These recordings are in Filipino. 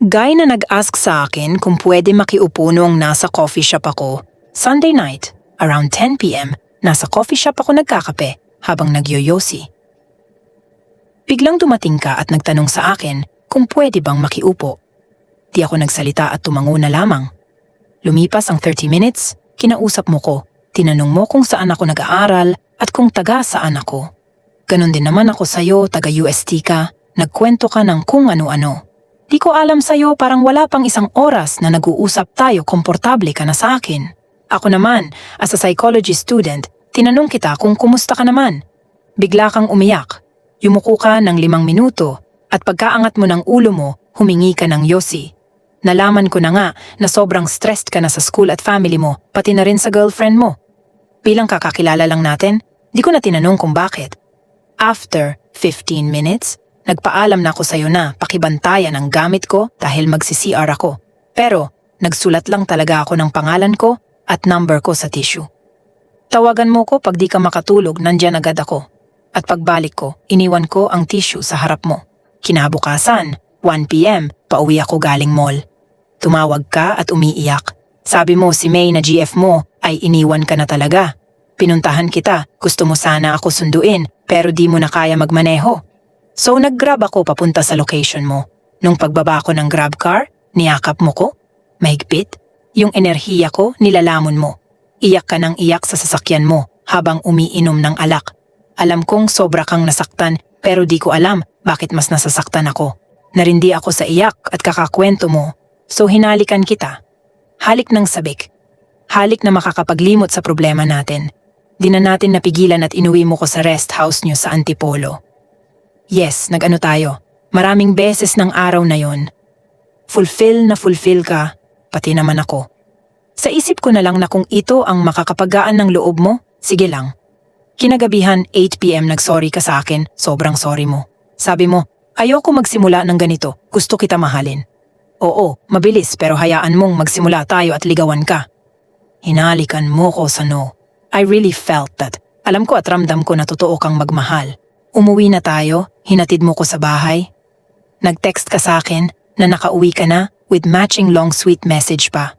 Guy na nag-ask sa akin kung pwede makiupo noong nasa coffee shop ako. Sunday night, around 10 p.m., nasa coffee shop ako nagkakape habang nagyoyosi. Biglang dumating ka at nagtanong sa akin kung pwede bang makiupo. Di ako nagsalita at tumango na lamang. Lumipas ang 30 minutes, kinausap mo ko, tinanong mo kung saan ako nag-aaral at kung taga saan ako. Ganon din naman ako sa'yo, taga-UST ka, nagkwento ka ng kung ano-ano. Di ko alam sa'yo, parang wala pang isang oras na nag-uusap tayo, komportable ka na sa akin. Ako naman, as a psychology student, tinanong kita kung kumusta ka naman. Bigla kang umiyak. Yumuko ka ng 5 minuto at pagkaangat mo ng ulo mo, humingi ka ng yosi. Nalaman ko na nga na sobrang stressed ka na sa school at family mo, pati na rin sa girlfriend mo. Bilang kakakilala lang natin, di ko na tinanong kung bakit. After 15 minutes, nagpaalam na ako sa'yo na pakibantayan ang gamit ko dahil magsi-CR ako. Pero nagsulat lang talaga ako ng pangalan ko at number ko sa tissue. Tawagan mo ko pag di ka makatulog, nandyan agad ako. At pagbalik ko, iniwan ko ang tissue sa harap mo. Kinabukasan, 1 p.m., pauwi ako galing mall. Tumawag ka at umiiyak. Sabi mo si May na GF mo ay iniwan ka na talaga. Pinuntahan kita, gusto mo sana ako sunduin pero di mo na kaya magmaneho. So nag-grab ako papunta sa location mo. Nung pagbaba ko ng grab car, niyakap mo ko. Mahigpit, yung enerhiya ko nilalamon mo. Iyak ka ng iyak sa sasakyan mo habang umiinom ng alak. Alam kong sobra kang nasaktan pero di ko alam bakit mas nasasaktan ako. Narindi ako sa iyak at kakakwento mo. So hinalikan kita. Halik ng sabik. Halik na makakapaglimot sa problema natin. Di na natin napigilan at inuwi mo ko sa rest house nyo sa Antipolo. Yes, nag-ano tayo. Maraming beses ng araw na yon. Fulfill ka, pati naman ako. Sa isip ko na lang na kung ito ang makakapagaan ng loob mo, sige lang. Kinagabihan 8 p.m. nag-sorry ka sa akin, sobrang sorry mo. Sabi mo, ayoko magsimula ng ganito, gusto kita mahalin. Oo, mabilis pero hayaan mong magsimula tayo at ligawan ka. Hinalikan mo ko sa no. I really felt that. Alam ko at ramdam ko na totoo kang magmahal. Umuwi na tayo, hinatid mo ko sa bahay. Nag-text ka sa akin na nakauwi ka na with matching long sweet message pa.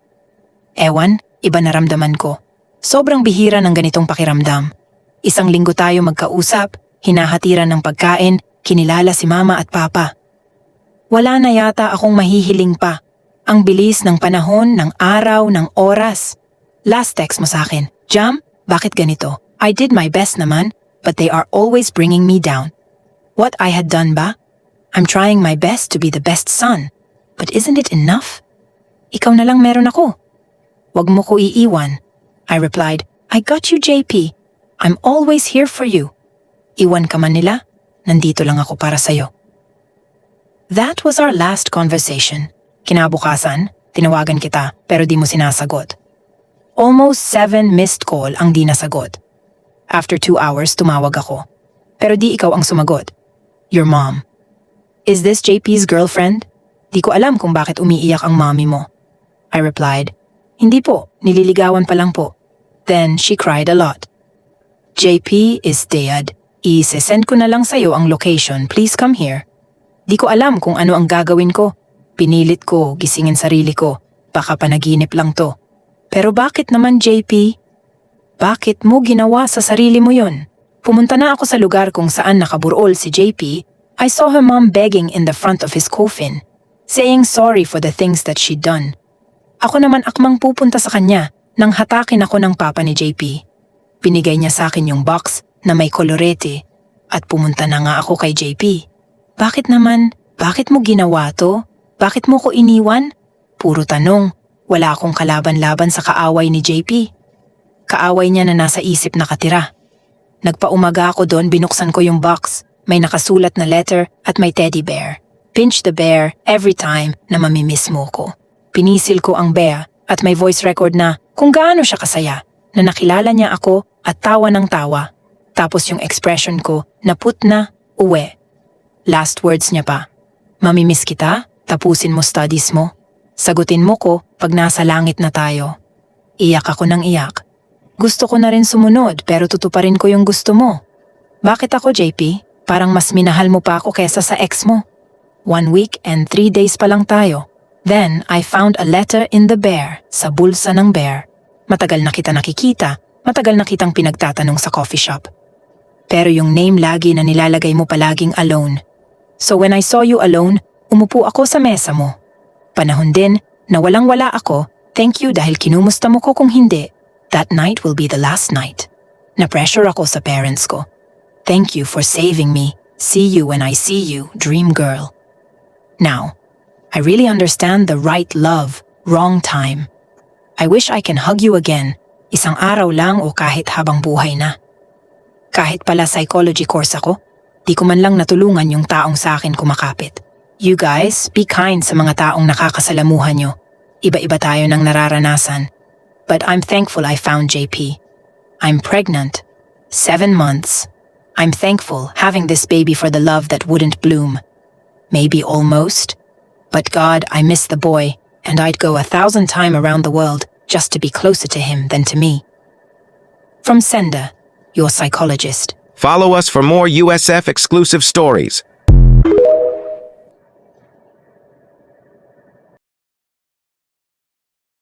Ewan, iba naramdaman ko. Sobrang bihira ng ganitong pakiramdam. 1 linggo tayo magkausap, hinahatiran ng pagkain, kinilala si mama at papa. Wala na yata akong mahihiling pa. Ang bilis ng panahon, ng araw, ng oras. Last text mo sa akin, Jam, bakit ganito? I did my best naman, but they are always bringing me down. What I had done ba? I'm trying my best to be the best son. But isn't it enough? Ikaw na lang meron ako. Wag mo ko iiwan. I replied, I got you, JP. I'm always here for you. Iwan ka man nila, nandito lang ako para sa'yo. That was our last conversation. Kinabukasan, tinawagan kita pero di mo sinasagot. Almost 7 missed call ang di nasagot. After 2 hours, tumawag ako. Pero di ikaw ang sumagot. Your mom. Is this JP's girlfriend? Di ko alam kung bakit umiiyak ang mommy mo. I replied, hindi po, nililigawan pa lang po. Then she cried a lot. JP is dead. I-send ko na lang sa'yo ang location, please come here. Di ko alam kung ano ang gagawin ko. Pinilit ko, gisingin sarili ko. Baka panaginip lang to. Pero bakit naman JP? Bakit mo ginawa sa sarili mo yon? Pumunta na ako sa lugar kung saan nakaburol si JP. I saw her mom begging in the front of his coffin, saying sorry for the things that she'd done. Ako naman akmang pupunta sa kanya nang hatakin ako ng papa ni JP. Binigay niya sa akin yung box na may kolorete at pumunta na nga ako kay JP. Bakit naman? Bakit mo ginawa to? Bakit mo ko iniwan? Puro tanong. Wala akong kalaban-laban sa kaaway ni JP. Kaaway niya na nasa isip nakatira. Nagpaumaga ako doon, binuksan ko yung box. May nakasulat na letter at may teddy bear. Pinch the bear every time na mamimiss mo ko. Pinisil ko ang bear at may voice record na kung gaano siya kasaya na nakilala niya ako at tawa ng tawa. Tapos yung expression ko na put na, uwe. Last words niya pa, mamimiss kita, tapusin mo studies mo. Sagutin mo ko pag nasa langit na tayo. Iyak ako ng iyak. Gusto ko na rin sumunod pero tutuparin ko yung gusto mo. Bakit ako, JP? Parang mas minahal mo pa ako kesa sa ex mo. 1 week and 3 days pa lang tayo. Then, I found a letter in the bear, sa bulsa ng bear. Matagal na kita nakikita, matagal na kitang pinagtatanong sa coffee shop. Pero yung name lagi na nilalagay mo palaging alone. So when I saw you alone, umupo ako sa mesa mo. Panahon din na walang-wala ako, thank you dahil kinumusta mo ko kung hindi. That night will be the last night. Na-pressure ako sa parents ko. Thank you for saving me. See you when I see you, dream girl. Now, I really understand the right love, wrong time. I wish I can hug you again, isang araw lang o kahit habang buhay na. Kahit pala psychology course ako, di ko man lang natulungan yung taong sa akin kumakapit. You guys, be kind sa mga taong nakakasalamuhan nyo. Iba-iba tayo ng nararanasan. But I'm thankful I found JP. I'm pregnant. 7 months. I'm thankful having this baby for the love that wouldn't bloom. Maybe almost. But God, I miss the boy, and I'd go 1,000 times around the world just to be closer to him than to me. From Senda, your psychologist. Follow us for more USF exclusive stories.